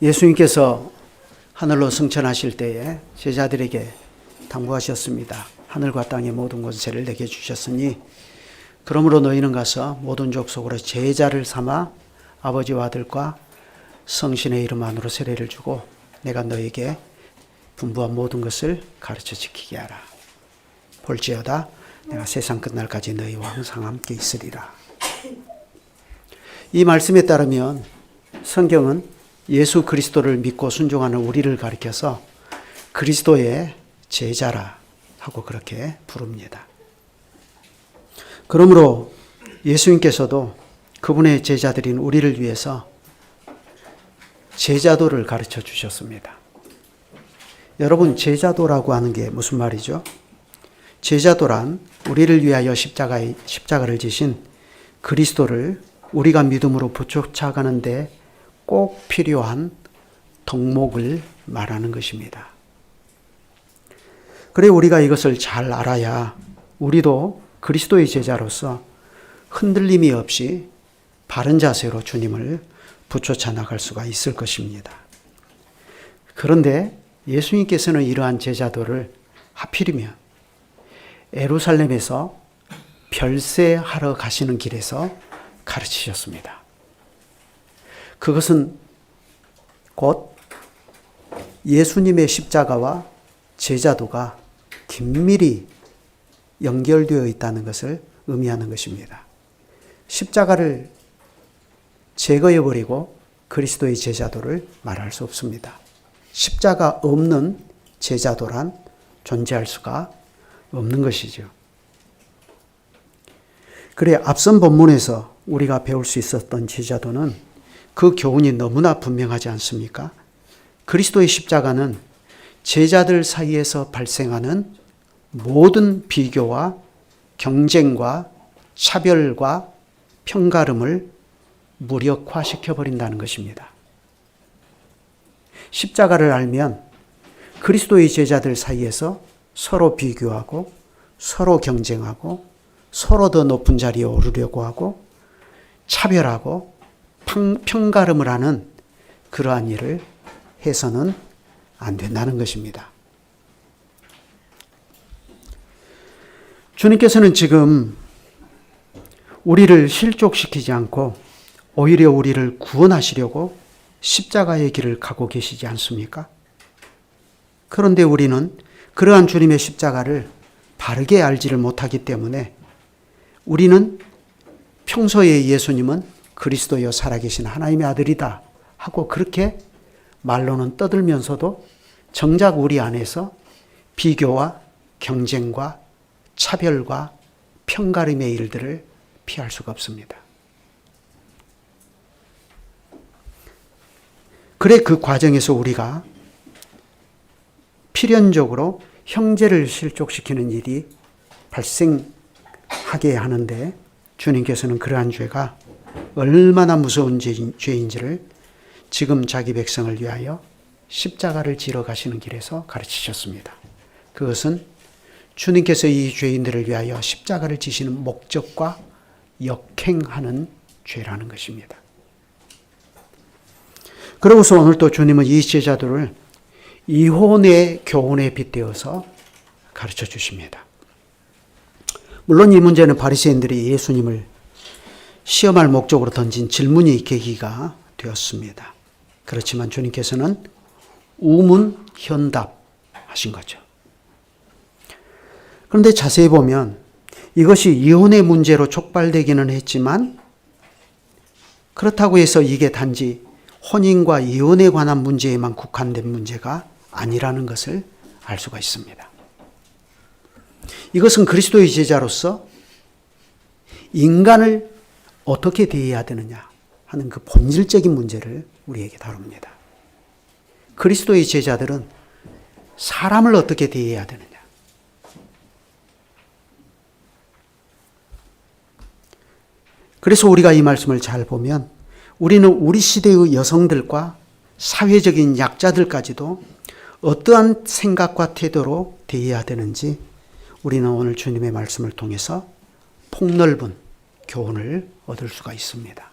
예수님께서 하늘로 승천하실 때에 제자들에게 당부하셨습니다. 하늘과 땅의 모든 권세를 내게 주셨으니 그러므로 너희는 가서 모든 족속으로 제자를 삼아 아버지와 아들과 성신의 이름 안으로 세례를 주고 내가 너에게 분부한 모든 것을 가르쳐 지키게 하라. 볼지어다 내가 세상 끝날까지 너희와 항상 함께 있으리라. 이 말씀에 따르면 성경은 예수 그리스도를 믿고 순종하는 우리를 가리켜서 그리스도의 제자라 하고 그렇게 부릅니다. 그러므로 예수님께서도 그분의 제자들인 우리를 위해서 제자도를 가르쳐 주셨습니다. 여러분, 제자도라고 하는 게 무슨 말이죠? 제자도란 우리를 위하여 십자가를 지신 그리스도를 우리가 믿음으로 쫓아가는데 꼭 필요한 덕목을 말하는 것입니다. 그래 우리가 이것을 잘 알아야 우리도 그리스도의 제자로서 흔들림이 없이 바른 자세로 주님을 붙여쳐 나갈 수가 있을 것입니다. 그런데 예수님께서는 이러한 제자도를 하필이면 예루살렘에서 별세하러 가시는 길에서 가르치셨습니다. 그것은 곧 예수님의 십자가와 제자도가 긴밀히 연결되어 있다는 것을 의미하는 것입니다. 십자가를 제거해버리고 그리스도의 제자도를 말할 수 없습니다. 십자가 없는 제자도란 존재할 수가 없는 것이죠. 그래 앞선 본문에서 우리가 배울 수 있었던 제자도는 그 교훈이 너무나 분명하지 않습니까? 그리스도의 십자가는 제자들 사이에서 발생하는 모든 비교와 경쟁과 차별과 편가름을 무력화시켜버린다는 것입니다. 십자가를 알면 그리스도의 제자들 사이에서 서로 비교하고 서로 경쟁하고 서로 더 높은 자리에 오르려고 하고 차별하고 편가름을 하는 그러한 일을 해서는 안 된다는 것입니다. 주님께서는 지금 우리를 실족시키지 않고 오히려 우리를 구원하시려고 십자가의 길을 가고 계시지 않습니까? 그런데 우리는 그러한 주님의 십자가를 바르게 알지를 못하기 때문에 우리는 평소에 예수님은 그리스도여 살아계신 하나님의 아들이다 하고 그렇게 말로는 떠들면서도 정작 우리 안에서 비교와 경쟁과 차별과 편가름의 일들을 피할 수가 없습니다. 그래 그 과정에서 우리가 필연적으로 형제를 실족시키는 일이 발생하게 하는데 주님께서는 그러한 죄가 얼마나 무서운 죄인지를 지금 자기 백성을 위하여 십자가를 지러 가시는 길에서 가르치셨습니다. 그것은 주님께서 이 죄인들을 위하여 십자가를 지시는 목적과 역행하는 죄라는 것입니다. 그러고서 오늘 또 주님은 이 제자들을 이혼의 교훈에 빗대어서 가르쳐 주십니다. 물론 이 문제는 바리새인들이 예수님을 시험할 목적으로 던진 질문이 계기가 되었습니다. 그렇지만 주님께서는 우문현답하신 거죠. 그런데 자세히 보면 이것이 이혼의 문제로 촉발되기는 했지만 그렇다고 해서 이게 단지 혼인과 이혼에 관한 문제에만 국한된 문제가 아니라는 것을 알 수가 있습니다. 이것은 그리스도의 제자로서 인간을 어떻게 대해야 되느냐 하는 그 본질적인 문제를 우리에게 다룹니다. 그리스도의 제자들은 사람을 어떻게 대해야 되느냐. 그래서 우리가 이 말씀을 잘 보면 우리는 우리 시대의 여성들과 사회적인 약자들까지도 어떠한 생각과 태도로 대해야 되는지 우리는 오늘 주님의 말씀을 통해서 폭넓은 교훈을 얻을 수가 있습니다.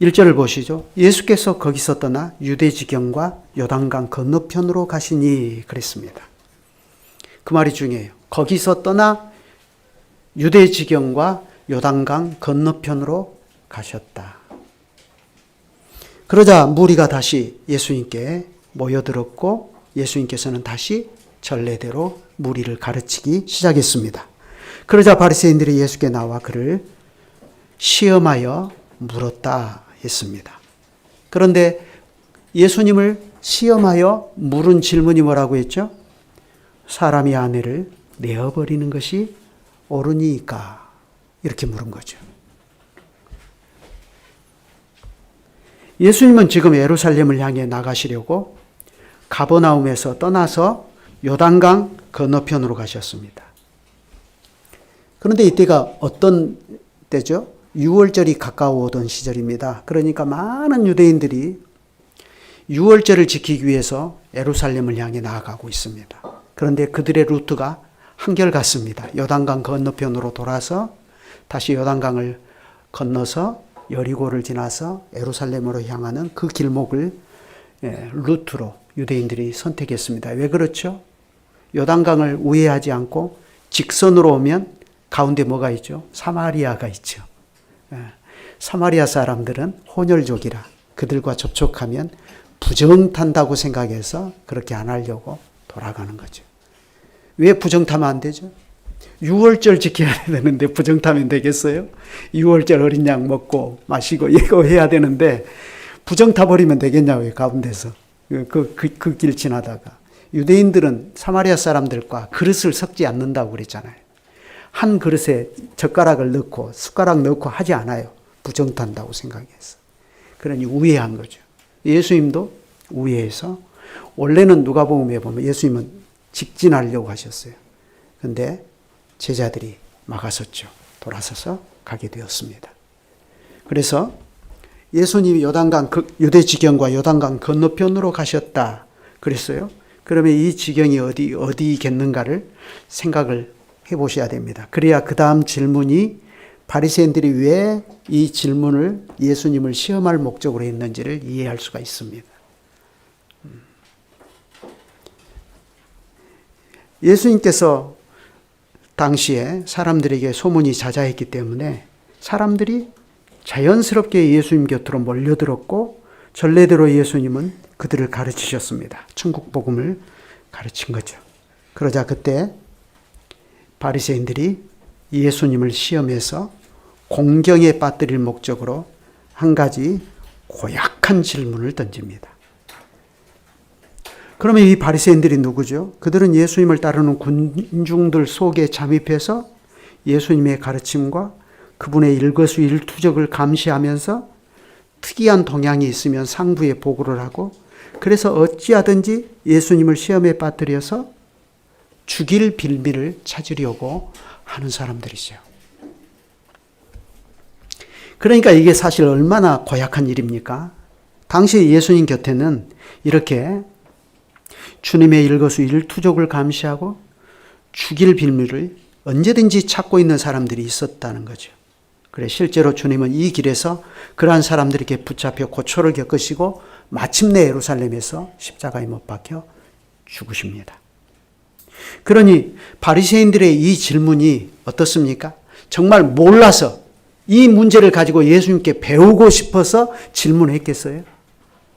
1절을 보시죠. 예수께서 거기서 떠나 유대 지경과 요단강 건너편으로 가시니 그랬습니다. 그 말이 중요해요. 거기서 떠나 유대 지경과 요단강 건너편으로 가셨다. 그러자 무리가 다시 예수님께 모여들었고 예수님께서는 다시 전례대로 무리를 가르치기 시작했습니다. 그러자 바리새인들이 예수께 나와 그를 시험하여 물었다 했습니다. 그런데 예수님을 시험하여 물은 질문이 뭐라고 했죠? 사람이 아내를 내어버리는 것이 옳으니까 이렇게 물은 거죠. 예수님은 지금 예루살렘을 향해 나가시려고 가버나움에서 떠나서 요단강 건너편으로 가셨습니다. 그런데 이때가 어떤 때죠? 6월절이 가까워오던 시절입니다. 그러니까 많은 유대인들이 6월절을 지키기 위해서 예루살렘을 향해 나아가고 있습니다. 그런데 그들의 루트가 한결같습니다. 요단강 건너편으로 돌아서 다시 요단강을 건너서 여리고를 지나서 예루살렘으로 향하는 그 길목을 루트로 유대인들이 선택했습니다. 왜 그렇죠? 요단강을 우회하지 않고 직선으로 오면 가운데 뭐가 있죠? 사마리아가 있죠. 사마리아 사람들은 혼혈족이라 그들과 접촉하면 부정탄다고 생각해서 그렇게 안 하려고 돌아가는 거죠. 왜 부정타면 안 되죠? 6월절 지켜야 되는데 부정타면 되겠어요? 6월절 어린 양 먹고 마시고 이거 해야 되는데 부정타 버리면 되겠냐고요, 가운데서. 그 길 지나다가. 유대인들은 사마리아 사람들과 그릇을 섞지 않는다고 그랬잖아요. 한 그릇에 젓가락을 넣고 숟가락 넣고 하지 않아요. 부정탄다고 생각해서. 그러니 우회한 거죠. 예수님도 우회해서 원래는 누가복음에 보면 예수님은 직진하려고 하셨어요. 그런데 제자들이 막아섰죠. 돌아서서 가게 되었습니다. 그래서 예수님이 요단강 유대 지경과 요단강 건너편으로 가셨다 그랬어요. 그러면 이 지경이 어디겠는가를 생각을 해보셔야 됩니다. 그래야 그 다음 질문이 바리새인들이 왜 이 질문을 예수님을 시험할 목적으로 했는지를 이해할 수가 있습니다. 예수님께서 당시에 사람들에게 소문이 자자했기 때문에 사람들이 자연스럽게 예수님 곁으로 몰려들었고 전례대로 예수님은 그들을 가르치셨습니다. 천국 복음을 가르친 거죠. 그러자 그때 바리새인들이 예수님을 시험해서 공경에 빠뜨릴 목적으로 한 가지 고약한 질문을 던집니다. 그러면 이 바리새인들이 누구죠? 그들은 예수님을 따르는 군중들 속에 잠입해서 예수님의 가르침과 그분의 일거수일투족을 감시하면서 특이한 동향이 있으면 상부에 보고를 하고 그래서 어찌하든지 예수님을 시험에 빠뜨려서 죽일 빌미를 찾으려고 하는 사람들이죠. 그러니까 이게 사실 얼마나 고약한 일입니까? 당시 예수님 곁에는 이렇게 주님의 일거수일투족을 감시하고 죽일 빌미를 언제든지 찾고 있는 사람들이 있었다는 거죠. 그래 실제로 주님은 이 길에서 그러한 사람들에게 붙잡혀 고초를 겪으시고 마침내 예루살렘에서 십자가에 못 박혀 죽으십니다. 그러니 바리새인들의 이 질문이 어떻습니까? 정말 몰라서 이 문제를 가지고 예수님께 배우고 싶어서 질문했겠어요?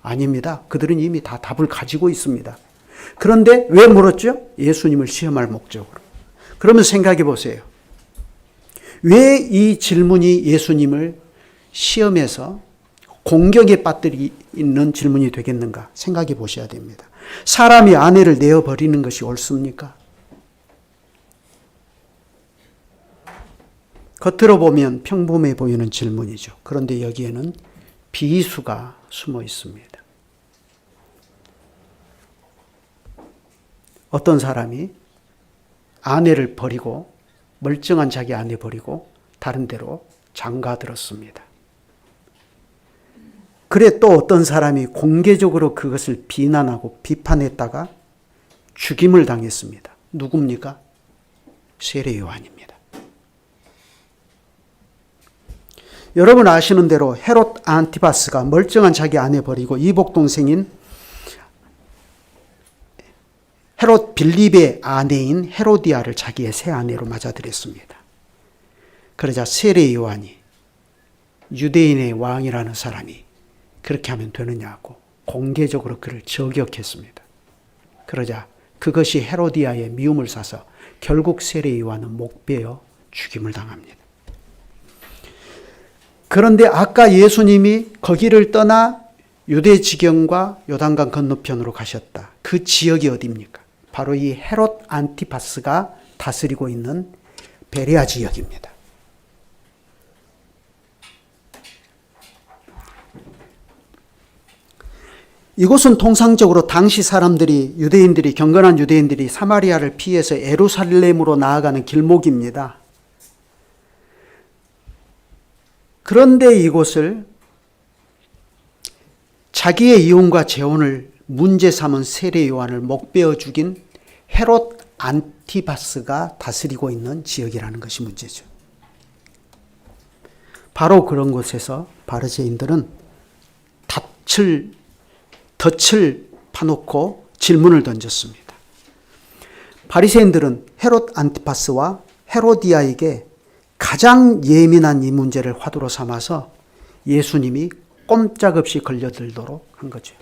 아닙니다. 그들은 이미 다 답을 가지고 있습니다. 그런데 왜 물었죠? 예수님을 시험할 목적으로. 그러면 생각해 보세요. 왜 이 질문이 예수님을 시험해서 공격에 빠뜨리는 질문이 되겠는가 생각해 보셔야 됩니다. 사람이 아내를 내어버리는 것이 옳습니까? 겉으로 보면 평범해 보이는 질문이죠. 그런데 여기에는 비수가 숨어 있습니다. 어떤 사람이 아내를 버리고 멀쩡한 자기 아내 버리고 다른 데로 장가들었습니다. 그래 또 어떤 사람이 공개적으로 그것을 비난하고 비판했다가 죽임을 당했습니다. 누굽니까? 세례 요한입니다. 여러분 아시는 대로 헤롯 안티파스가 멀쩡한 자기 아내 버리고 이복 동생인 헤롯 빌립의 아내인 헤로디아를 자기의 새 아내로 맞아들였습니다. 그러자 세례 요한이 유대인의 왕이라는 사람이 그렇게 하면 되느냐고 공개적으로 그를 저격했습니다. 그러자 그것이 헤로디아의 미움을 사서 결국 세례 요한은 목베어 죽임을 당합니다. 그런데 아까 예수님이 거기를 떠나 유대 지경과 요단강 건너편으로 가셨다. 그 지역이 어디입니까? 바로 이 헤롯 안티파스가 다스리고 있는 베레아 지역입니다. 이곳은 통상적으로 당시 사람들이, 유대인들이, 경건한 유대인들이 사마리아를 피해서 예루살렘으로 나아가는 길목입니다. 그런데 이곳을 자기의 이혼과 재혼을 문제 삼은 세례 요한을 목베어 죽인 헤롯 안티파스가 다스리고 있는 지역이라는 것이 문제죠. 바로 그런 곳에서 바리새인들은 덫을 파놓고 질문을 던졌습니다. 바리새인들은 헤롯 안티파스와 헤로디아에게 가장 예민한 이 문제를 화두로 삼아서 예수님이 꼼짝없이 걸려들도록 한 거죠.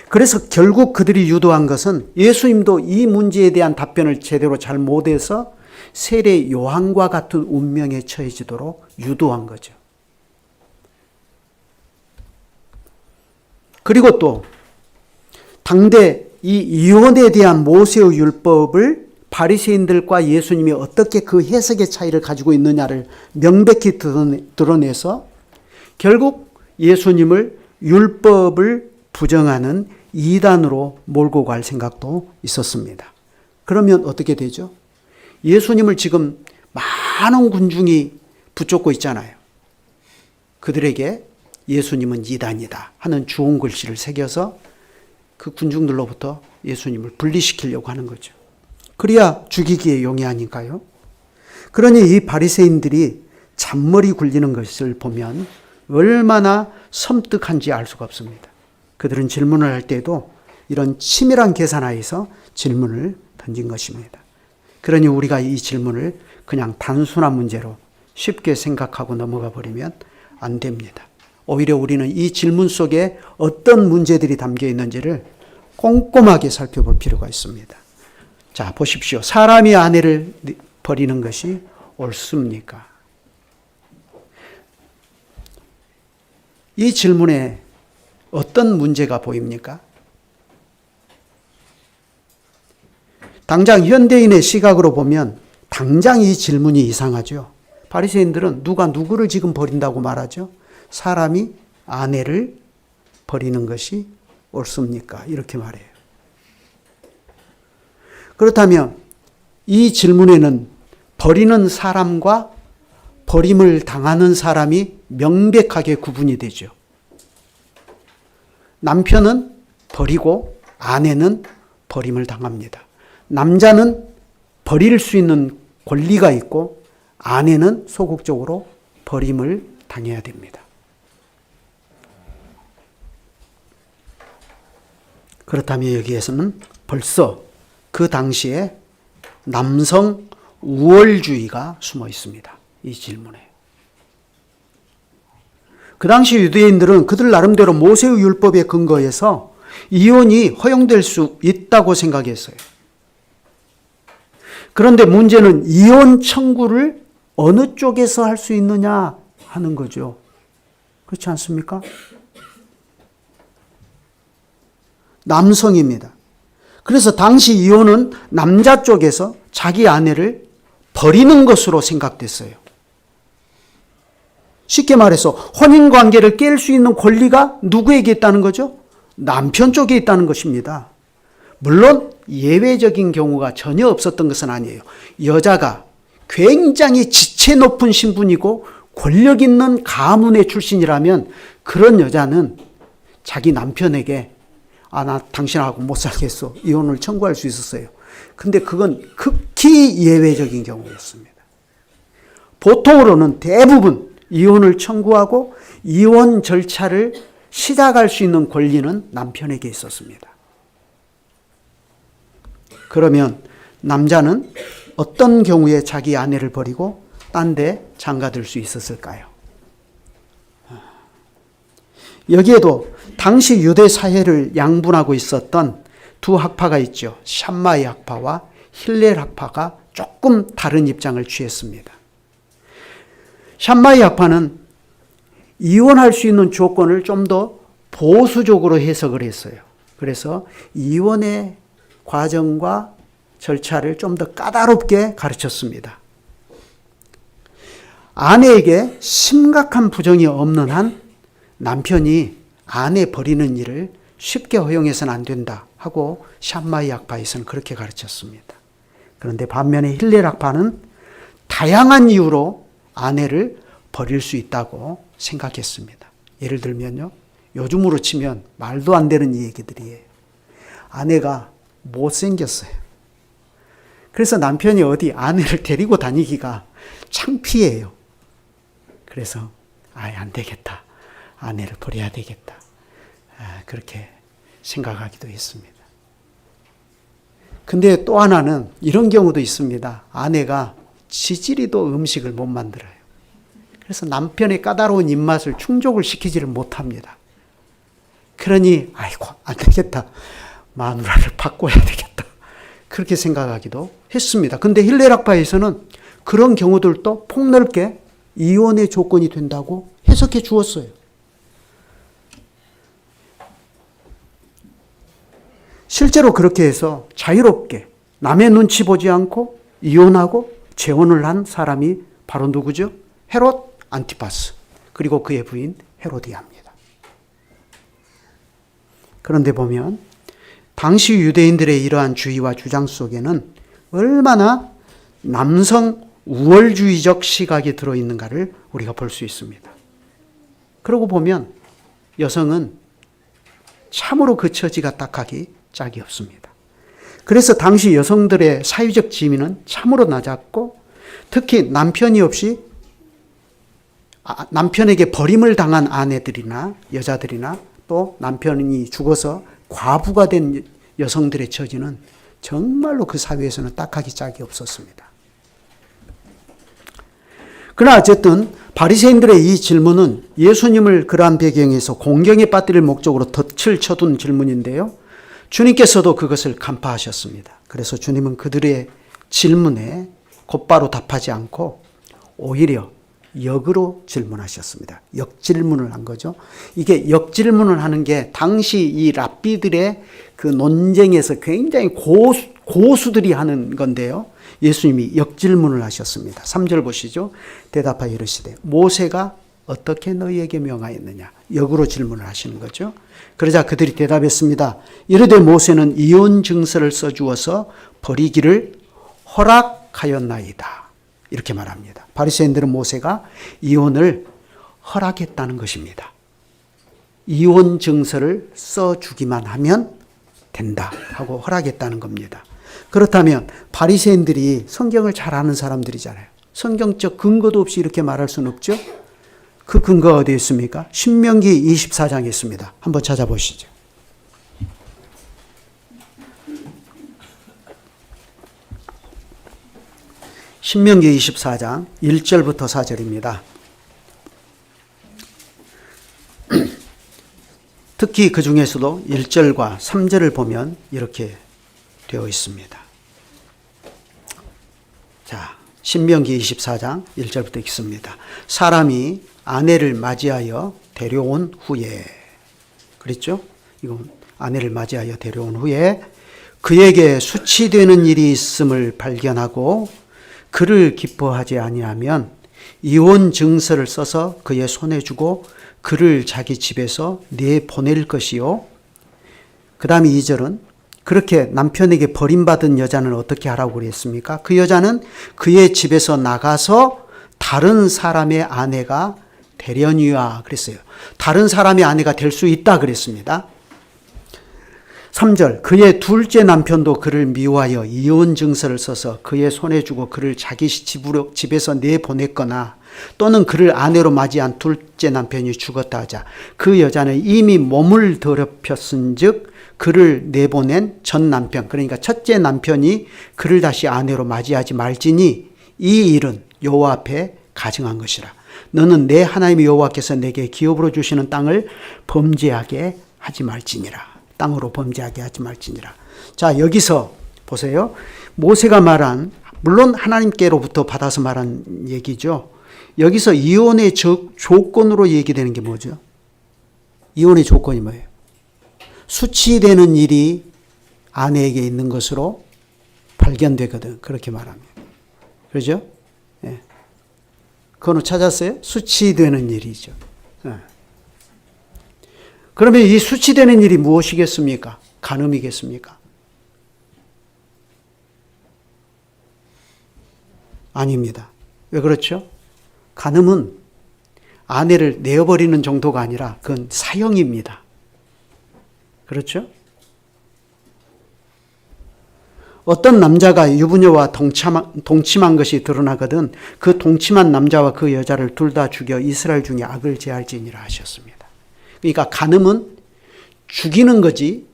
그래서 결국 그들이 유도한 것은 예수님도 이 문제에 대한 답변을 제대로 잘 못해서 세례 요한과 같은 운명에 처해지도록 유도한 거죠. 그리고 또 당대 이 이혼에 대한 모세의 율법을 바리새인들과 예수님이 어떻게 그 해석의 차이를 가지고 있느냐를 명백히 드러내서 결국 예수님을 율법을 부정하는 이단으로 몰고 갈 생각도 있었습니다. 그러면 어떻게 되죠? 예수님을 지금 많은 군중이 붙잡고 있잖아요. 그들에게 예수님은 이단이다 하는 주홍 글씨를 새겨서 그 군중들로부터 예수님을 분리시키려고 하는 거죠. 그래야 죽이기에 용이하니까요. 그러니 이 바리새인들이 잔머리 굴리는 것을 보면 얼마나 섬뜩한지 알 수가 없습니다. 그들은 질문을 할 때도 이런 치밀한 계산하에서 질문을 던진 것입니다. 그러니 우리가 이 질문을 그냥 단순한 문제로 쉽게 생각하고 넘어가 버리면 안 됩니다. 오히려 우리는 이 질문 속에 어떤 문제들이 담겨 있는지를 꼼꼼하게 살펴볼 필요가 있습니다. 자, 보십시오. 사람이 아내를 버리는 것이 옳습니까? 이 질문에 어떤 문제가 보입니까? 당장 현대인의 시각으로 보면 당장 이 질문이 이상하죠. 바리새인들은 누가 누구를 지금 버린다고 말하죠? 사람이 아내를 버리는 것이 옳습니까? 이렇게 말해요. 그렇다면 이 질문에는 버리는 사람과 버림을 당하는 사람이 명백하게 구분이 되죠. 남편은 버리고 아내는 버림을 당합니다. 남자는 버릴 수 있는 권리가 있고 아내는 소극적으로 버림을 당해야 됩니다. 그렇다면 여기에서는 벌써 그 당시에 남성 우월주의가 숨어 있습니다. 이 질문에. 그 당시 유대인들은 그들 나름대로 모세의 율법에 근거해서 이혼이 허용될 수 있다고 생각했어요. 그런데 문제는 이혼 청구를 어느 쪽에서 할 수 있느냐 하는 거죠. 그렇지 않습니까? 남성입니다. 그래서 당시 이혼은 남자 쪽에서 자기 아내를 버리는 것으로 생각됐어요. 쉽게 말해서 혼인관계를 깰 수 있는 권리가 누구에게 있다는 거죠? 남편 쪽에 있다는 것입니다. 물론 예외적인 경우가 전혀 없었던 것은 아니에요. 여자가 굉장히 지체 높은 신분이고 권력 있는 가문의 출신이라면 그런 여자는 자기 남편에게 나 당신하고 못 살겠어. 이혼을 청구할 수 있었어요. 근데 그건 극히 예외적인 경우였습니다. 보통으로는 대부분 이혼을 청구하고 이혼 절차를 시작할 수 있는 권리는 남편에게 있었습니다. 그러면 남자는 어떤 경우에 자기 아내를 버리고 딴 데 장가들 수 있었을까요? 여기에도 당시 유대 사회를 양분하고 있었던 두 학파가 있죠. 샴마이 학파와 힐렐 학파가 조금 다른 입장을 취했습니다. 샴마이 학파는 이혼할 수 있는 조건을 좀 더 보수적으로 해석을 했어요. 그래서 이혼의 과정과 절차를 좀 더 까다롭게 가르쳤습니다. 아내에게 심각한 부정이 없는 한 남편이 아내 버리는 일을 쉽게 허용해서는 안 된다 하고 샴마이 학파에서는 그렇게 가르쳤습니다. 그런데 반면에 힐렐 학파는 다양한 이유로 아내를 버릴 수 있다고 생각했습니다. 예를 들면요, 요즘으로 치면 말도 안 되는 얘기들이에요. 아내가 못생겼어요. 그래서 남편이 어디 아내를 데리고 다니기가 창피해요. 그래서 안 되겠다. 아내를 버려야 되겠다. 그렇게 생각하기도 했습니다. 근데 또 하나는 이런 경우도 있습니다. 아내가 지지리도 음식을 못 만들어요. 그래서 남편의 까다로운 입맛을 충족을 시키지를 못합니다. 그러니 아이고 안 되겠다. 마누라를 바꿔야 되겠다. 그렇게 생각하기도 했습니다. 근데 힐렐 학파에서는 그런 경우들도 폭넓게 이혼의 조건이 된다고 해석해 주었어요. 실제로 그렇게 해서 자유롭게 남의 눈치 보지 않고 이혼하고 재혼을 한 사람이 바로 누구죠? 헤롯 안티파스, 그리고 그의 부인 헤로디아입니다. 그런데 보면 당시 유대인들의 이러한 주의와 주장 속에는 얼마나 남성 우월주의적 시각이 들어있는가를 우리가 볼 수 있습니다. 그러고 보면 여성은 참으로 그 처지가 딱하기 짝이 없습니다. 그래서 당시 여성들의 사회적 지위는 참으로 낮았고, 특히 남편이 없이 남편에게 버림을 당한 아내들이나 여자들이나 또 남편이 죽어서 과부가 된 여성들의 처지는 정말로 그 사회에서는 딱하기 짝이 없었습니다. 그러나 어쨌든 바리새인들의 이 질문은 예수님을 그러한 배경에서 공경에 빠뜨릴 목적으로 덫을 쳐둔 질문인데요. 주님께서도 그것을 간파하셨습니다. 그래서 주님은 그들의 질문에 곧바로 답하지 않고 오히려 역으로 질문하셨습니다. 역질문을 한 거죠. 이게 역질문을 하는 게 당시 이 랍비들의 그 논쟁에서 굉장히 고수들이 하는 건데요. 예수님이 역질문을 하셨습니다. 3절 보시죠. 대답하여 이르시되 모세가 어떻게 너희에게 명하였느냐. 역으로 질문을 하시는 거죠. 그러자 그들이 대답했습니다. 이르되 모세는 이혼 증서를 써주어서 버리기를 허락하였나이다. 이렇게 말합니다. 바리새인들은 모세가 이혼을 허락했다는 것입니다. 이혼 증서를 써주기만 하면 된다 하고 허락했다는 겁니다. 그렇다면 바리새인들이 성경을 잘 아는 사람들이잖아요. 성경적 근거도 없이 이렇게 말할 수는 없죠. 그 근거가 어디에 있습니까? 신명기 24장에 있습니다. 한번 찾아보시죠. 신명기 24장 1절부터 4절입니다. 특히 그 중에서도 1절과 3절을 보면 이렇게 되어 있습니다. 자, 신명기 24장 1절부터 읽습니다. 사람이 아내를 맞이하여 데려온 후에, 그랬죠? 이건 아내를 맞이하여 데려온 후에 그에게 수치되는 일이 있음을 발견하고 그를 기뻐하지 아니하면 이혼 증서를 써서 그의 손에 주고 그를 자기 집에서 내보낼 것이요. 그 다음에 2절은 그렇게 남편에게 버림받은 여자는 어떻게 하라고 그랬습니까? 그 여자는 그의 집에서 나가서 다른 사람의 아내가 되려니와 그랬어요. 다른 사람의 아내가 될 수 있다 그랬습니다. 3절 그의 둘째 남편도 그를 미워하여 이혼 증서를 써서 그의 손에 주고 그를 자기 집에서 내보냈거나 또는 그를 아내로 맞이한 둘째 남편이 죽었다 하자 그 여자는 이미 몸을 더럽혔은즉 그를 내보낸 전 남편, 그러니까 첫째 남편이 그를 다시 아내로 맞이하지 말지니 이 일은 여호와 앞에 가증한 것이라. 너는 내 하나님 여호와께서 내게 기업으로 주시는 땅을 범죄하게 하지 말지니라. 땅으로 범죄하게 하지 말지니라. 자, 여기서 보세요. 모세가 말한, 물론 하나님께로부터 받아서 말한 얘기죠. 여기서 이혼의 조건으로 얘기되는 게 뭐죠? 이혼의 조건이 뭐예요? 수치되는 일이 아내에게 있는 것으로 발견되거든. 그렇게 말합니다. 그렇죠? 예. 그거는 찾았어요? 수치되는 일이죠. 예. 그러면 이 수치되는 일이 무엇이겠습니까? 간음이겠습니까? 아닙니다. 왜 그렇죠? 간음은 아내를 내어버리는 정도가 아니라 그건 사형입니다. 그렇죠? 어떤 남자가 유부녀와 동침한 것이 드러나거든 그 동침한 남자와 그 여자를 둘 다 죽여 이스라엘 중에 악을 제할지니라 하셨습니다. 그러니까 간음은 죽이는 거지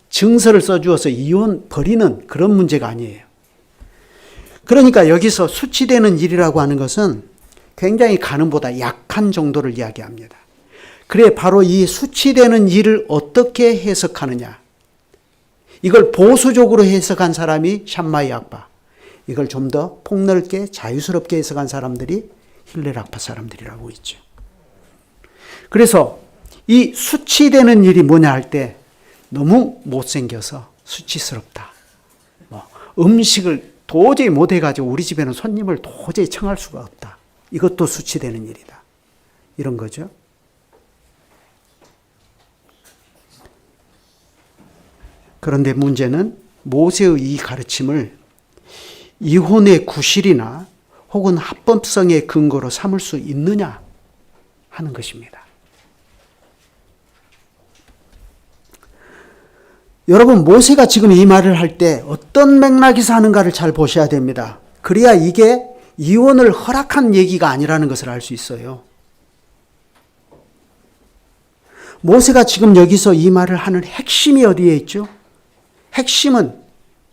증서를 써주어서 이혼 버리는 그런 문제가 아니에요. 그러니까 여기서 수치되는 일이라고 하는 것은 굉장히 간음보다 약한 정도를 이야기합니다. 그래 바로 이 수치되는 일을 어떻게 해석하느냐. 이걸 보수적으로 해석한 사람이 샴마이 악파. 이걸 좀 더 폭넓게 자유스럽게 해석한 사람들이 힐렐 악파 사람들이라고 있죠. 그래서 이 수치되는 일이 뭐냐 할 때 너무 못생겨서 수치스럽다. 음식을 도저히 못해가지고 우리 집에는 손님을 도저히 청할 수가 없다. 이것도 수치되는 일이다. 이런 거죠. 그런데 문제는 모세의 이 가르침을 이혼의 구실이나 혹은 합법성의 근거로 삼을 수 있느냐 하는 것입니다. 여러분, 모세가 지금 이 말을 할 때 어떤 맥락에서 하는가를 잘 보셔야 됩니다. 그래야 이게 이혼을 허락한 얘기가 아니라는 것을 알 수 있어요. 모세가 지금 여기서 이 말을 하는 핵심이 어디에 있죠? 핵심은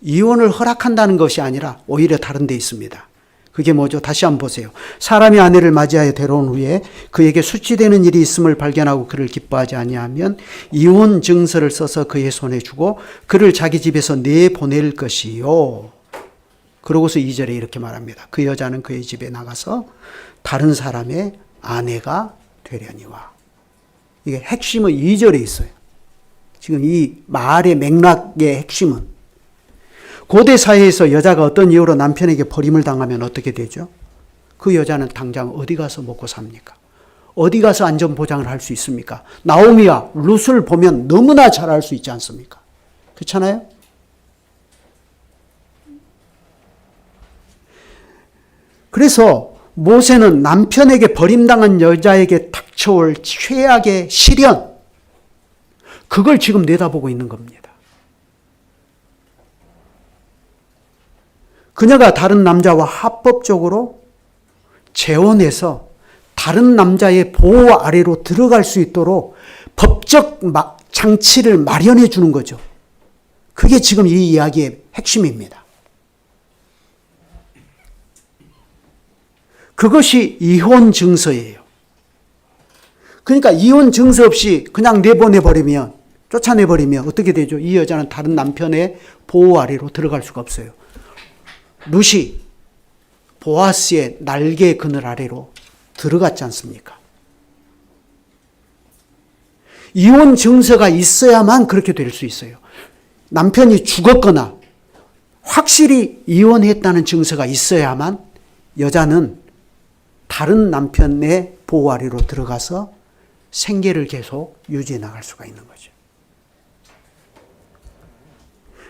이혼을 허락한다는 것이 아니라 오히려 다른 데 있습니다. 그게 뭐죠? 다시 한번 보세요. 사람이 아내를 맞이하여 데려온 후에 그에게 수치되는 일이 있음을 발견하고 그를 기뻐하지 아니하면 이혼 증서를 써서 그의 손에 주고 그를 자기 집에서 내보낼 것이요. 그러고서 2절에 이렇게 말합니다. 그 여자는 그의 집에 나가서 다른 사람의 아내가 되려니와. 이게 핵심은 2절에 있어요. 지금 이 말의 맥락의 핵심은 고대 사회에서 여자가 어떤 이유로 남편에게 버림을 당하면 어떻게 되죠? 그 여자는 당장 어디 가서 먹고 삽니까? 어디 가서 안전보장을 할 수 있습니까? 나오미와 룻을 보면 너무나 잘 알 수 있지 않습니까? 그렇잖아요? 그래서 모세는 남편에게 버림당한 여자에게 닥쳐올 최악의 시련, 그걸 지금 내다보고 있는 겁니다. 그녀가 다른 남자와 합법적으로 재혼해서 다른 남자의 보호 아래로 들어갈 수 있도록 법적 장치를 마련해 주는 거죠. 그게 지금 이 이야기의 핵심입니다. 그것이 이혼 증서예요. 그러니까 이혼 증서 없이 그냥 내보내버리면, 쫓아내버리면 어떻게 되죠? 이 여자는 다른 남편의 보호 아래로 들어갈 수가 없어요. 룻이 보아스의 날개 그늘 아래로 들어갔지 않습니까? 이혼 증서가 있어야만 그렇게 될 수 있어요. 남편이 죽었거나 확실히 이혼했다는 증서가 있어야만 여자는 다른 남편의 보호 아래로 들어가서 생계를 계속 유지해 나갈 수가 있는 거죠.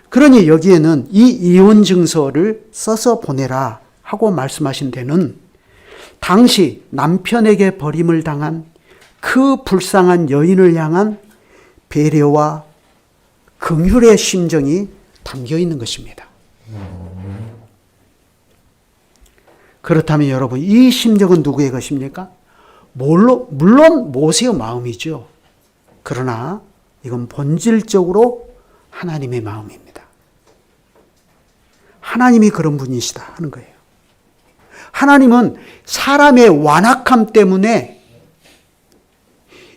그러니 여기에는 이 이혼 증서를 써서 보내라 하고 말씀하신 데는 당시 남편에게 버림을 당한 그 불쌍한 여인을 향한 배려와 긍휼의 심정이 담겨 있는 것입니다. 그렇다면 여러분, 이 심정은 누구의 것입니까? 물론 모세의 마음이죠. 그러나 이건 본질적으로 하나님의 마음입니다. 하나님이 그런 분이시다 하는 거예요. 하나님은 사람의 완악함 때문에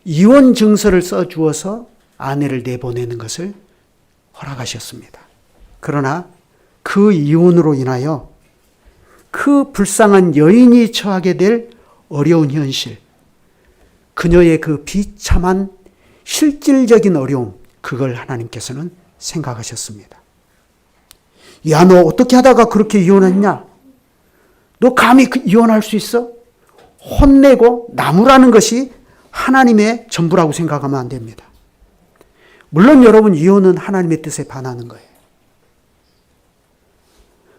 이혼 증서를 써주어서 아내를 내보내는 것을 허락하셨습니다. 그러나 그 이혼으로 인하여 그 불쌍한 여인이 처하게 될 어려운 현실, 그녀의 그 비참한 실질적인 어려움, 그걸 하나님께서는 생각하셨습니다. 야, 너 어떻게 하다가 그렇게 이혼했냐? 너 감히 이혼할 수 있어? 혼내고 나무라는 것이 하나님의 전부라고 생각하면 안 됩니다. 물론 여러분, 이혼은 하나님의 뜻에 반하는 거예요.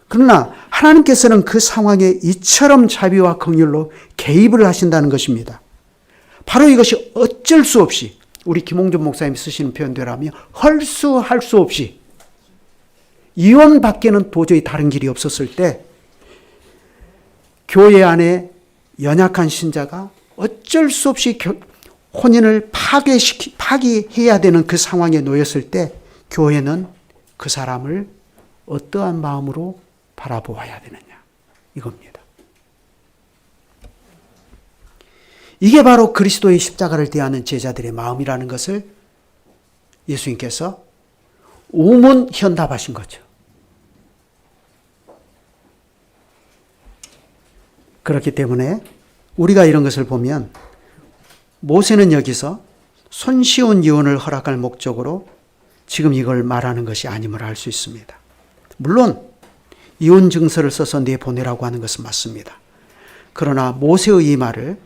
그러나 하나님께서는 그 상황에 이처럼 자비와 긍휼로 개입을 하신다는 것입니다. 바로 이것이 어쩔 수 없이, 우리 김홍준 목사님이 쓰시는 표현대로 하면 할 수 없이 이혼밖에는 도저히 다른 길이 없었을 때, 교회 안에 연약한 신자가 어쩔 수 없이 혼인을 파기해야 되는 그 상황에 놓였을 때, 교회는 그 사람을 어떠한 마음으로 바라보아야 되느냐, 이겁니다. 이게 바로 그리스도의 십자가를 대하는 제자들의 마음이라는 것을 예수님께서 우문현답하신 거죠. 그렇기 때문에 우리가 이런 것을 보면, 모세는 여기서 손쉬운 이혼을 허락할 목적으로 지금 이걸 말하는 것이 아님을 알 수 있습니다. 물론 이혼 증서를 써서 내보내라고 하는 것은 맞습니다. 그러나 모세의 이 말을,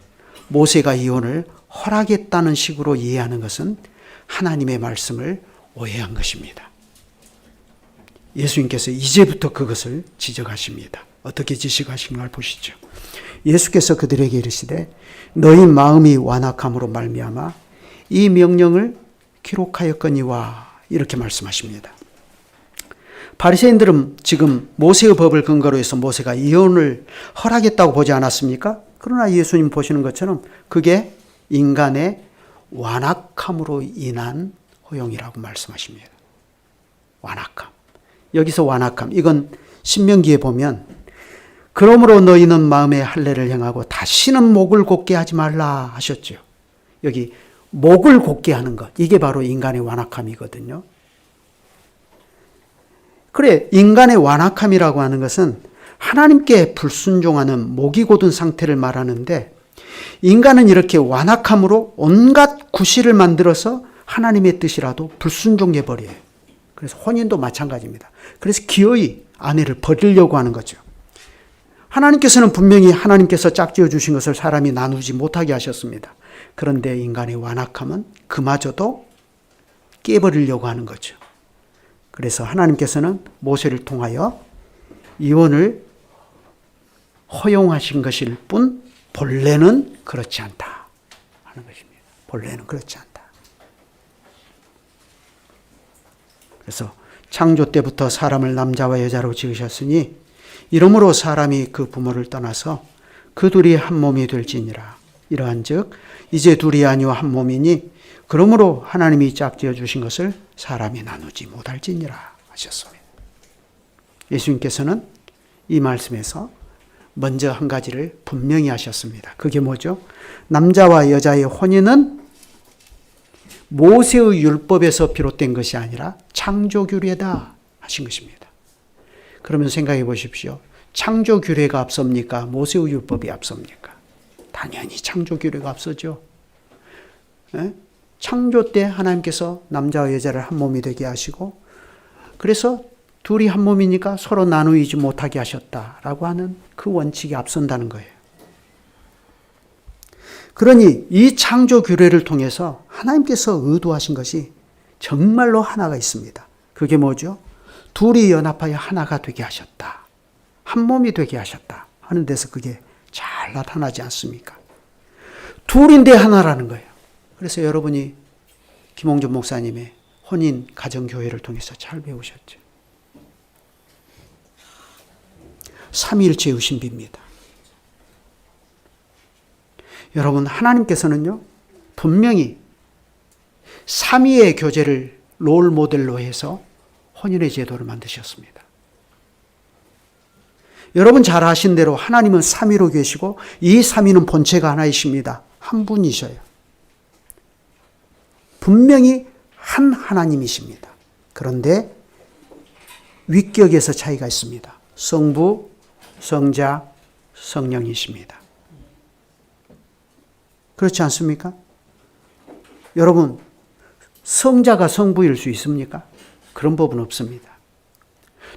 모세가 이혼을 허락했다는 식으로 이해하는 것은 하나님의 말씀을 오해한 것입니다. 예수님께서 이제부터 그것을 지적하십니다. 어떻게 지적하신가 보시죠. 예수께서 그들에게 이르시되 너희 마음이 완악함으로 말미암아 이 명령을 기록하였거니와, 이렇게 말씀하십니다. 바리새인들은 지금 모세의 법을 근거로 해서 모세가 이혼을 허락했다고 보지 않았습니까? 그러나 예수님 보시는 것처럼 그게 인간의 완악함으로 인한 허용이라고 말씀하십니다. 완악함. 여기서 완악함, 이건 신명기에 보면 그러므로 너희는 마음에 할례를 행하고 다시는 목을 곧게 하지 말라 하셨죠. 여기 목을 곧게 하는 것, 이게 바로 인간의 완악함이거든요. 그래, 인간의 완악함이라고 하는 것은 하나님께 불순종하는 목이 곧은 상태를 말하는데, 인간은 이렇게 완악함으로 온갖 구실을 만들어서 하나님의 뜻이라도 불순종해버려요. 그래서 혼인도 마찬가지입니다. 그래서 기어이 아내를 버리려고 하는 거죠. 하나님께서는 분명히 하나님께서 짝지어 주신 것을 사람이 나누지 못하게 하셨습니다. 그런데 인간의 완악함은 그마저도 깨버리려고 하는 거죠. 그래서 하나님께서는 모세를 통하여 이혼을 허용하신 것일 뿐 본래는 그렇지 않다 하는 것입니다. 본래는 그렇지 않다. 그래서 창조 때부터 사람을 남자와 여자로 지으셨으니 이러므로 사람이 그 부모를 떠나서 그 둘이 한 몸이 될지니라. 이러한즉 이제 둘이 아니요 한 몸이니 그러므로 하나님이 짝지어 주신 것을 사람이 나누지 못할지니라 하셨습니다. 예수님께서는 이 말씀에서 먼저 한 가지를 분명히 하셨습니다. 그게 뭐죠? 남자와 여자의 혼인은 모세의 율법에서 비롯된 것이 아니라 창조규례다 하신 것입니다. 그러면 생각해 보십시오. 창조규례가 앞섭니까? 모세의 율법이 앞섭니까? 당연히 창조규례가 앞서죠. 네? 창조 때 하나님께서 남자와 여자를 한 몸이 되게 하시고, 그래서 둘이 한 몸이니까 서로 나누지 못하게 하셨다라고 하는 그 원칙이 앞선다는 거예요. 그러니 이 창조 규례를 통해서 하나님께서 의도하신 것이 정말로 하나가 있습니다. 그게 뭐죠? 둘이 연합하여 하나가 되게 하셨다. 한 몸이 되게 하셨다 하는 데서 그게 잘 나타나지 않습니까? 둘인데 하나라는 거예요. 그래서 여러분이 김홍준 목사님의 혼인 가정교회를 통해서 잘 배우셨죠. 삼위일체 의심비입니다. 여러분, 하나님께서는요, 분명히 삼위의 교제를 롤 모델로 해서 혼인의 제도를 만드셨습니다. 여러분 잘 아신 대로 하나님은 삼위로 계시고 이 삼위는 본체가 하나이십니다. 한 분이셔요. 분명히 한 하나님이십니다. 그런데 위격에서 차이가 있습니다. 성부, 성자, 성령이십니다. 그렇지 않습니까? 여러분, 성자가 성부일 수 있습니까? 그런 법은 없습니다.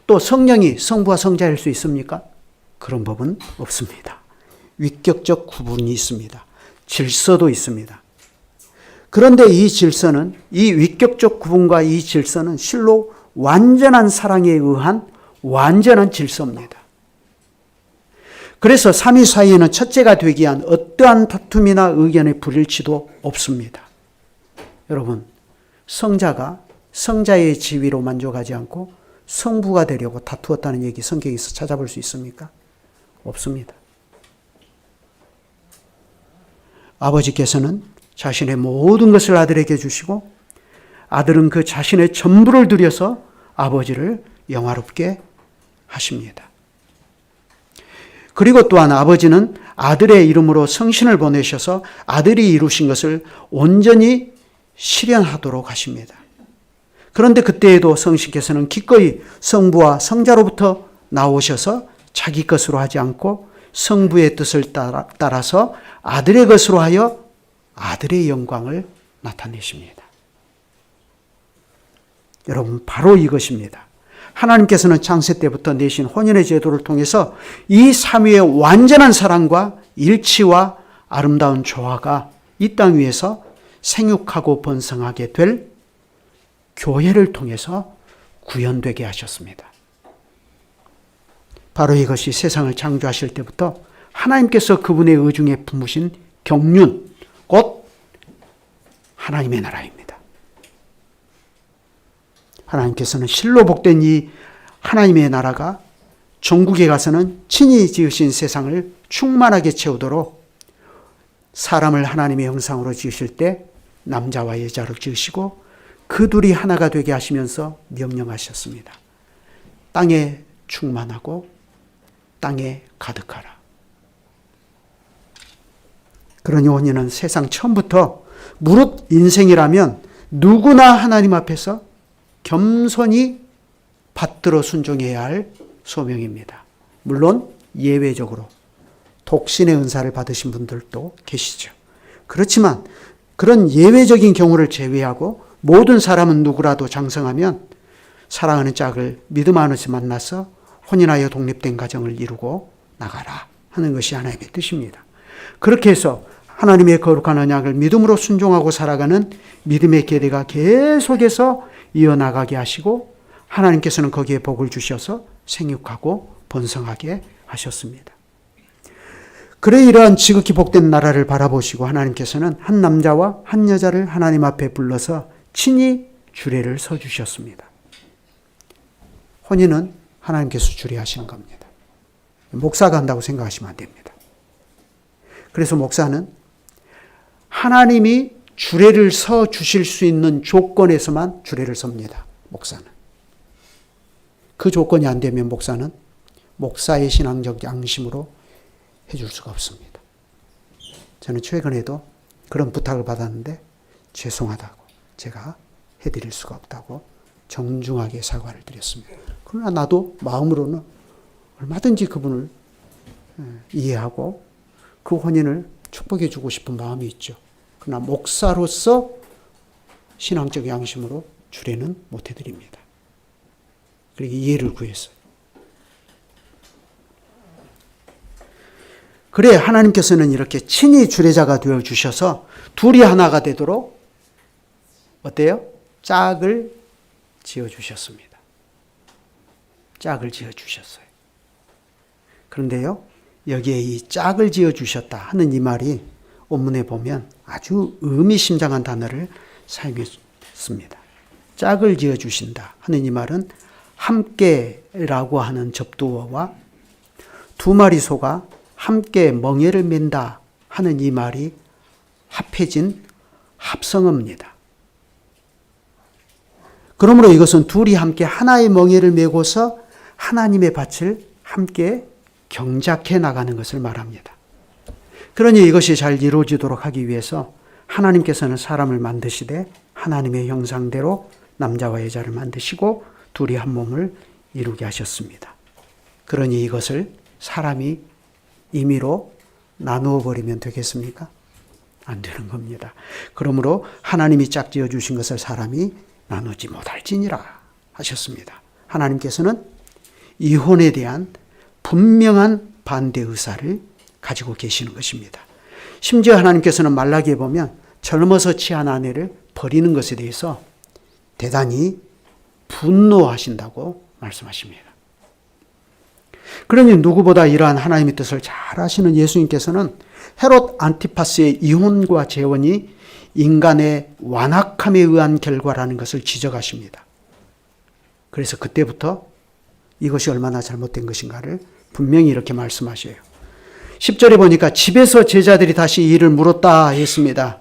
또 성령이 성부와 성자일 수 있습니까? 그런 법은 없습니다. 위격적 구분이 있습니다. 질서도 있습니다. 그런데 이 질서는, 이 위격적 구분과 이 질서는 실로 완전한 사랑에 의한 완전한 질서입니다. 그래서 삼위 사이에는 첫째가 되기 위한 어떠한 다툼이나 의견의 불일치도 없습니다. 여러분, 성자가 성자의 지위로 만족하지 않고 성부가 되려고 다투었다는 얘기 성경에서 찾아볼 수 있습니까? 없습니다. 아버지께서는 자신의 모든 것을 아들에게 주시고 아들은 그 자신의 전부를 들여서 아버지를 영화롭게 하십니다. 그리고 또한 아버지는 아들의 이름으로 성신을 보내셔서 아들이 이루신 것을 온전히 실현하도록 하십니다. 그런데 그때에도 성신께서는 기꺼이 성부와 성자로부터 나오셔서 자기 것으로 하지 않고 성부의 뜻을 따라서 아들의 것으로 하여 아들의 영광을 나타내십니다. 여러분, 바로 이것입니다. 하나님께서는 창세 때부터 내신 혼인의 제도를 통해서 이 삼위의 완전한 사랑과 일치와 아름다운 조화가 이 땅 위에서 생육하고 번성하게 될 교회를 통해서 구현되게 하셨습니다. 바로 이것이 세상을 창조하실 때부터 하나님께서 그분의 의중에 품으신 경륜, 곧 하나님의 나라입니다. 하나님께서는 실로 복된 이 하나님의 나라가 전국에 가서는 친히 지으신 세상을 충만하게 채우도록 사람을 하나님의 형상으로 지으실 때 남자와 여자를 지으시고 그 둘이 하나가 되게 하시면서 명령하셨습니다. 땅에 충만하고 땅에 가득하라. 그러니 혼인은 세상 처음부터 무릇 인생이라면 누구나 하나님 앞에서 겸손히 받들어 순종해야 할 소명입니다. 물론 예외적으로 독신의 은사를 받으신 분들도 계시죠. 그렇지만 그런 예외적인 경우를 제외하고 모든 사람은 누구라도 장성하면 사랑하는 짝을 믿음 안에서 만나서 혼인하여 독립된 가정을 이루고 나가라 하는 것이 하나님의 뜻입니다. 그렇게 해서 하나님의 거룩한 언약을 믿음으로 순종하고 살아가는 믿음의 계대가 계속해서 이어나가게 하시고 하나님께서는 거기에 복을 주셔서 생육하고 번성하게 하셨습니다. 그래 이러한 지극히 복된 나라를 바라보시고 하나님께서는 한 남자와 한 여자를 하나님 앞에 불러서 친히 주례를 서주셨습니다. 혼인은 하나님께서 주례하시는 겁니다. 목사가 한다고 생각하시면 안 됩니다. 그래서 목사는 하나님이 주례를 서 주실 수 있는 조건에서만 주례를 섭니다. 목사는. 그 조건이 안 되면 목사는 목사의 신앙적 양심으로 해줄 수가 없습니다. 저는 최근에도 그런 부탁을 받았는데 죄송하다고 제가 해드릴 수가 없다고 정중하게 사과를 드렸습니다. 그러나 나도 마음으로는 얼마든지 그분을 이해하고 그 혼인을 축복해 주고 싶은 마음이 있죠. 그러나 목사로서 신앙적 양심으로 주례는 못 해드립니다. 그러니까 이해를 구했어요. 그래 하나님께서는 이렇게 친히 주례자가 되어 주셔서 둘이 하나가 되도록 어때요? 짝을 지어 주셨습니다. 짝을 지어 주셨어요. 그런데요, 여기에 이 짝을 지어 주셨다 하는 이 말이 본문에 보면 아주 의미심장한 단어를 사용했습니다. 짝을 지어 주신다 하는 이 말은 함께라고 하는 접두어와 두 마리 소가 함께 멍에를 맨다 하는 이 말이 합해진 합성어입니다. 그러므로 이것은 둘이 함께 하나의 멍에를 메고서 하나님의 밭을 함께 경작해 나가는 것을 말합니다. 그러니 이것이 잘 이루어지도록 하기 위해서 하나님께서는 사람을 만드시되 하나님의 형상대로 남자와 여자를 만드시고 둘이 한 몸을 이루게 하셨습니다. 그러니 이것을 사람이 임의로 나누어 버리면 되겠습니까? 안 되는 겁니다. 그러므로 하나님이 짝지어 주신 것을 사람이 나누지 못할지니라 하셨습니다. 하나님께서는 이혼에 대한 분명한 반대 의사를 가지고 계시는 것입니다. 심지어 하나님께서는 말라기에 보면 젊어서 취한 아내를 버리는 것에 대해서 대단히 분노하신다고 말씀하십니다. 그러니 누구보다 이러한 하나님의 뜻을 잘 아시는 예수님께서는 헤롯 안티파스의 이혼과 재혼이 인간의 완악함에 의한 결과라는 것을 지적하십니다. 그래서 그때부터 이것이 얼마나 잘못된 것인가를 분명히 이렇게 말씀하셔요. 10절에 보니까 집에서 제자들이 다시 이 일을 물었다 했습니다.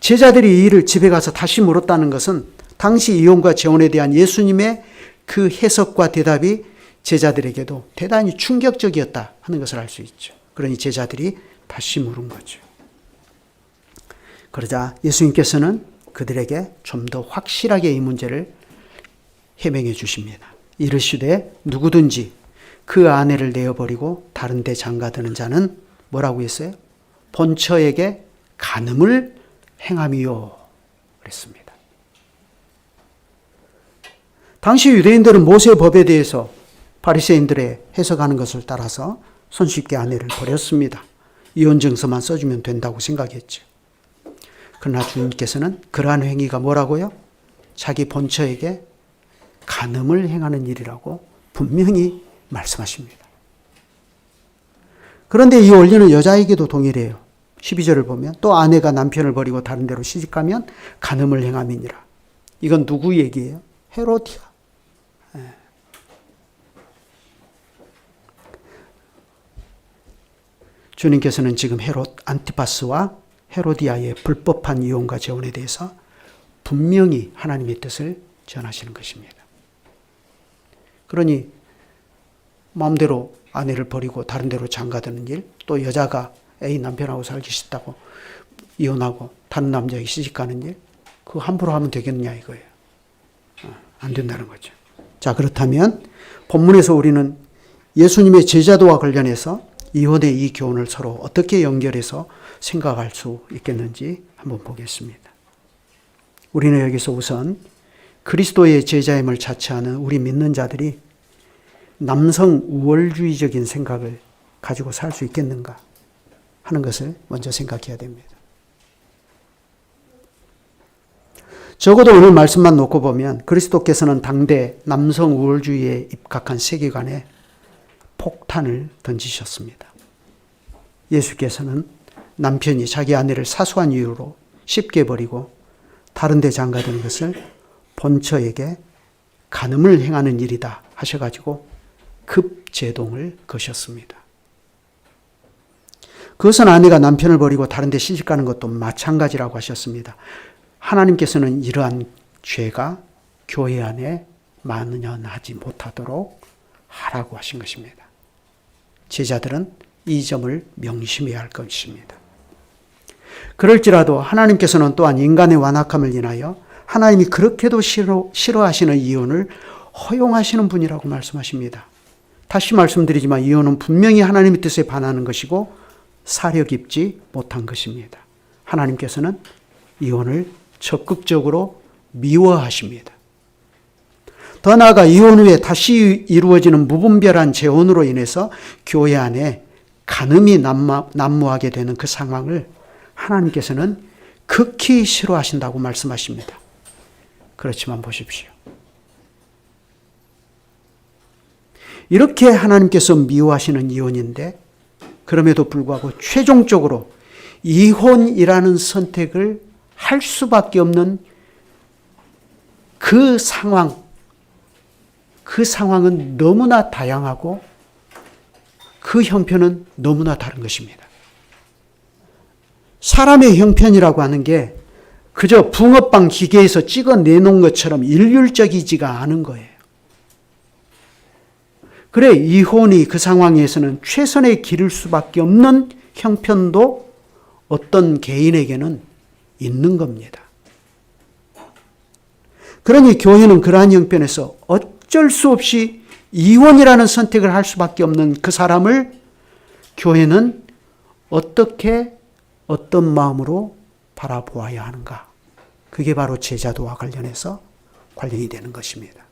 제자들이 이 일을 집에 가서 다시 물었다는 것은 당시 이혼과 재혼에 대한 예수님의 그 해석과 대답이 제자들에게도 대단히 충격적이었다 하는 것을 알 수 있죠. 그러니 제자들이 다시 물은 거죠. 그러자 예수님께서는 그들에게 좀 더 확실하게 이 문제를 해명해 주십니다. 이르시되 누구든지 그 아내를 내어버리고 다른 데 장가드는 자는 뭐라고 했어요? 본처에게 간음을 행함이요 그랬습니다. 당시 유대인들은 모세 법에 대해서 바리새인들의 해석하는 것을 따라서 손쉽게 아내를 버렸습니다. 이혼 증서만 써주면 된다고 생각했죠. 그러나 주님께서는 그러한 행위가 뭐라고요? 자기 본처에게 간음을 행하는 일이라고 분명히 말씀하십니다. 그런데 이 원리는 여자에게도 동일해요. 12절을 보면 또 아내가 남편을 버리고 다른 데로 시집가면 간음을 행함이니라. 이건 누구 얘기예요? 헤로디아. 주님께서는 지금 헤롯 안티파스와 헤로디아의 불법한 이혼과 재혼에 대해서 분명히 하나님의 뜻을 전하시는 것입니다. 그러니 마음대로 아내를 버리고 다른 데로 장가드는 일, 또 여자가 A 남편하고 살기 싫다고 이혼하고 다른 남자에게 시집가는 일, 그거 함부로 하면 되겠느냐 이거예요. 안 된다는 거죠. 자, 그렇다면 본문에서 우리는 예수님의 제자도와 관련해서 이혼의 이 교훈을 서로 어떻게 연결해서 생각할 수 있겠는지 한번 보겠습니다. 우리는 여기서 우선 그리스도의 제자임을 자처하는 우리 믿는 자들이 남성 우월주의적인 생각을 가지고 살 수 있겠는가 하는 것을 먼저 생각해야 됩니다. 적어도 오늘 말씀만 놓고 보면 그리스도께서는 당대 남성 우월주의에 입각한 세계관에 폭탄을 던지셨습니다. 예수께서는 남편이 자기 아내를 사소한 이유로 쉽게 버리고 다른 데 장가드는 것을 본처에게 간음을 행하는 일이다 하셔가지고 급제동을 거셨습니다. 그것은 아내가 남편을 버리고 다른 데 시집가는 것도 마찬가지라고 하셨습니다. 하나님께서는 이러한 죄가 교회 안에 만연하지 못하도록 하라고 하신 것입니다. 제자들은 이 점을 명심해야 할 것입니다. 그럴지라도 하나님께서는 또한 인간의 완악함을 인하여 하나님이 그렇게도 싫어하시는 이혼을 허용하시는 분이라고 말씀하십니다. 다시 말씀드리지만 이혼은 분명히 하나님의 뜻에 반하는 것이고 사려 깊지 못한 것입니다. 하나님께서는 이혼을 적극적으로 미워하십니다. 더 나아가 이혼 후에 다시 이루어지는 무분별한 재혼으로 인해서 교회 안에 간음이 난무하게 되는 그 상황을 하나님께서는 극히 싫어하신다고 말씀하십니다. 그렇지만 보십시오. 이렇게 하나님께서 미워하시는 이혼인데 그럼에도 불구하고 최종적으로 이혼이라는 선택을 할 수밖에 없는 그 상황은 너무나 다양하고 그 형편은 너무나 다른 것입니다. 사람의 형편이라고 하는 게 그저 붕어빵 기계에서 찍어내놓은 것처럼 일률적이지가 않은 거예요. 그래 이혼이 그 상황에서는 최선의 길일 수밖에 없는 형편도 어떤 개인에게는 있는 겁니다. 그러니 교회는 그러한 형편에서 어쩔 수 없이 이혼이라는 선택을 할 수밖에 없는 그 사람을 교회는 어떻게 어떤 마음으로 바라보아야 하는가. 그게 바로 제자도와 관련해서 관련이 되는 것입니다.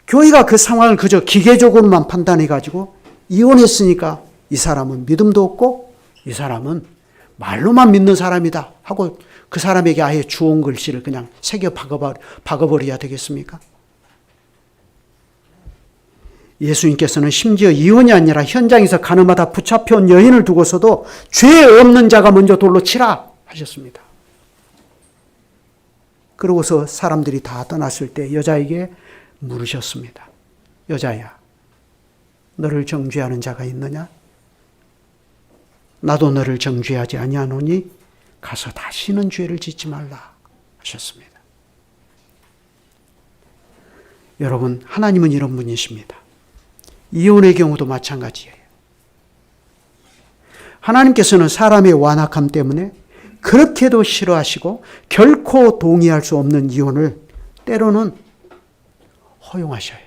교회가 그 상황을 그저 기계적으로만 판단해가지고 이혼했으니까 이 사람은 믿음도 없고 이 사람은 말로만 믿는 사람이다 하고 그 사람에게 아예 주홍 글씨를 그냥 새겨 박아버려야 되겠습니까? 예수님께서는 심지어 이혼이 아니라 현장에서 가늠하다 붙잡혀온 여인을 두고서도 죄 없는 자가 먼저 돌로 치라 하셨습니다. 그러고서 사람들이 다 떠났을 때 여자에게 물으셨습니다. 여자야, 너를 정죄하는 자가 있느냐? 나도 너를 정죄하지 아니하노니 가서 다시는 죄를 짓지 말라 하셨습니다. 여러분, 하나님은 이런 분이십니다. 이혼의 경우도 마찬가지예요. 하나님께서는 사람의 완악함 때문에 그렇게도 싫어하시고 결코 동의할 수 없는 이혼을 때로는 허용하셔요.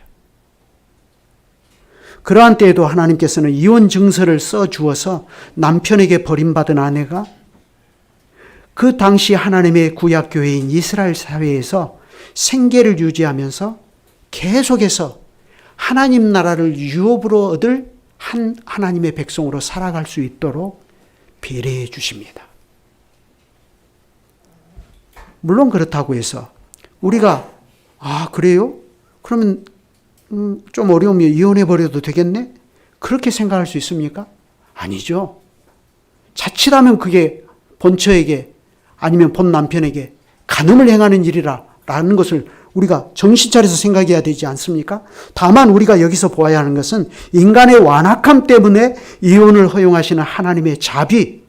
그러한 때에도 하나님께서는 이혼 증서를 써주어서 남편에게 버림받은 아내가 그 당시 하나님의 구약교회인 이스라엘 사회에서 생계를 유지하면서 계속해서 하나님 나라를 유업으로 얻을 한 하나님의 백성으로 살아갈 수 있도록 배려해 주십니다. 물론 그렇다고 해서 우리가 그래요? 그러면 좀 어려우면 이혼해버려도 되겠네? 그렇게 생각할 수 있습니까? 아니죠. 자칫하면 그게 본처에게 아니면 본 남편에게 간음을 행하는 일이라는 것을 우리가 정신 차려서 생각해야 되지 않습니까? 다만 우리가 여기서 보아야 하는 것은 인간의 완악함 때문에 이혼을 허용하시는 하나님의 자비,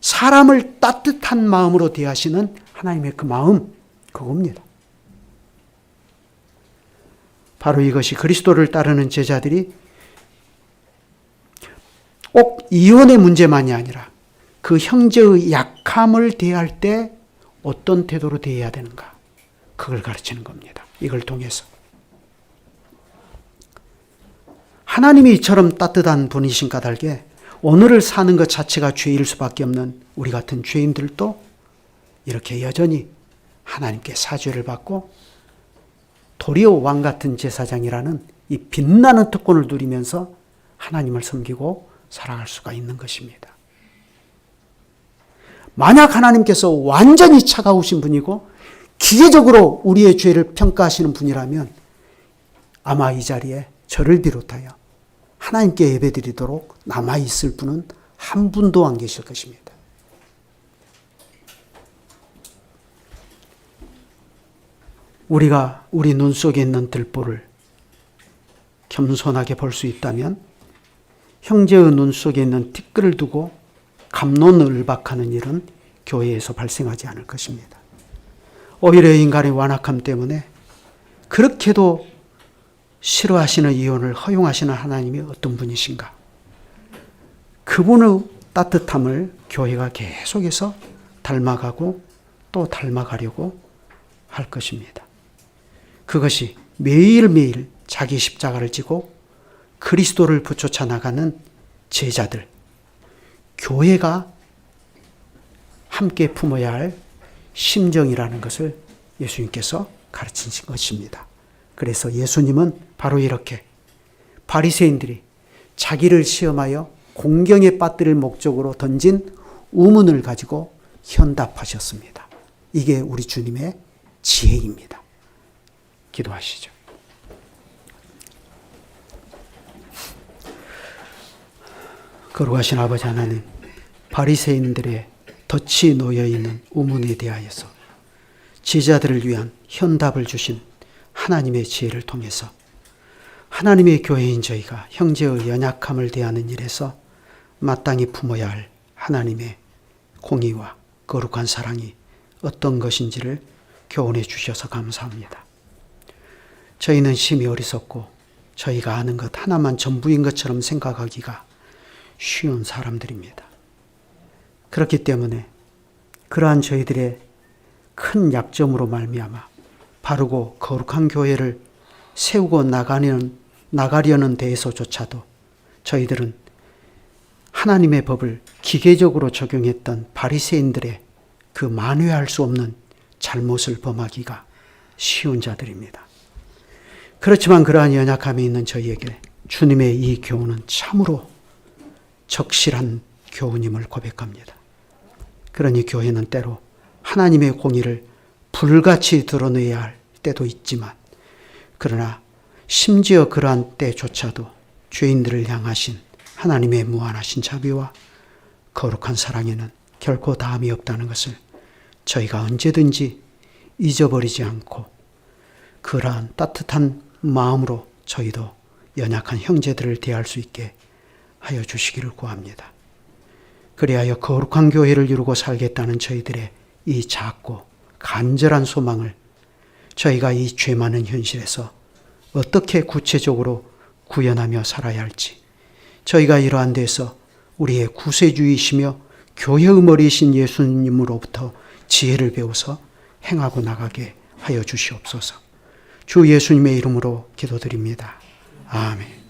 사람을 따뜻한 마음으로 대하시는 하나님의 그 마음, 그겁니다. 바로 이것이 그리스도를 따르는 제자들이 꼭 이혼의 문제만이 아니라 그 형제의 약함을 대할 때 어떤 태도로 대해야 되는가, 그걸 가르치는 겁니다. 이걸 통해서 하나님이 이처럼 따뜻한 분이신 까닭에 오늘을 사는 것 자체가 죄일 수밖에 없는 우리 같은 죄인들도 이렇게 여전히 하나님께 사죄를 받고 도리어 왕 같은 제사장이라는 이 빛나는 특권을 누리면서 하나님을 섬기고 살아갈 수가 있는 것입니다. 만약 하나님께서 완전히 차가우신 분이고 기계적으로 우리의 죄를 평가하시는 분이라면 아마 이 자리에 저를 비롯하여 하나님께 예배드리도록 남아있을 분은 한 분도 안 계실 것입니다. 우리가 우리 눈 속에 있는 들보를 겸손하게 볼 수 있다면 형제의 눈 속에 있는 티끌을 두고 갑론을박하는 일은 교회에서 발생하지 않을 것입니다. 오히려 인간의 완악함 때문에 그렇게도 싫어하시는 이혼을 허용하시는 하나님이 어떤 분이신가? 그분의 따뜻함을 교회가 계속해서 닮아가고 또 닮아가려고 할 것입니다. 그것이 매일매일 자기 십자가를 지고 그리스도를 붙여쳐 나가는 제자들, 교회가 함께 품어야 할 심정이라는 것을 예수님께서 가르치신 것입니다. 그래서 예수님은 바로 이렇게 바리새인들이 자기를 시험하여 공경에 빠뜨릴 목적으로 던진 우문을 가지고 현답하셨습니다. 이게 우리 주님의 지혜입니다. 기도하시죠. 거룩하신 아버지 하나님, 바리새인들의 덫이 놓여있는 우문에 대하여서 제자들을 위한 현답을 주신 하나님의 지혜를 통해서 하나님의 교회인 저희가 형제의 연약함을 대하는 일에서 마땅히 품어야 할 하나님의 공의와 거룩한 사랑이 어떤 것인지를 교훈해 주셔서 감사합니다. 저희는 심히 어리석고 저희가 아는 것 하나만 전부인 것처럼 생각하기가 쉬운 사람들입니다. 그렇기 때문에 그러한 저희들의 큰 약점으로 말미암아 바르고 거룩한 교회를 세우고 나가려는 데에서조차도 저희들은 하나님의 법을 기계적으로 적용했던 바리새인들의 그 만회할 수 없는 잘못을 범하기가 쉬운 자들입니다. 그렇지만 그러한 연약함이 있는 저희에게 주님의 이 교훈은 참으로 적실한 교훈임을 고백합니다. 그러니 교회는 때로 하나님의 공의를 불같이 드러내야 할 때도 있지만, 그러나 심지어 그러한 때조차도 죄인들을 향하신 하나님의 무한하신 자비와 거룩한 사랑에는 결코 다함이 없다는 것을 저희가 언제든지 잊어버리지 않고 그러한 따뜻한 마음으로 저희도 연약한 형제들을 대할 수 있게 하여 주시기를 구합니다. 그리하여 거룩한 교회를 이루고 살겠다는 저희들의 이 작고 간절한 소망을 저희가 이 죄 많은 현실에서 어떻게 구체적으로 구현하며 살아야 할지, 저희가 이러한 데서 우리의 구세주이시며 교회의 머리이신 예수님으로부터 지혜를 배워서 행하고 나가게 하여 주시옵소서. 주 예수님의 이름으로 기도드립니다. 아멘.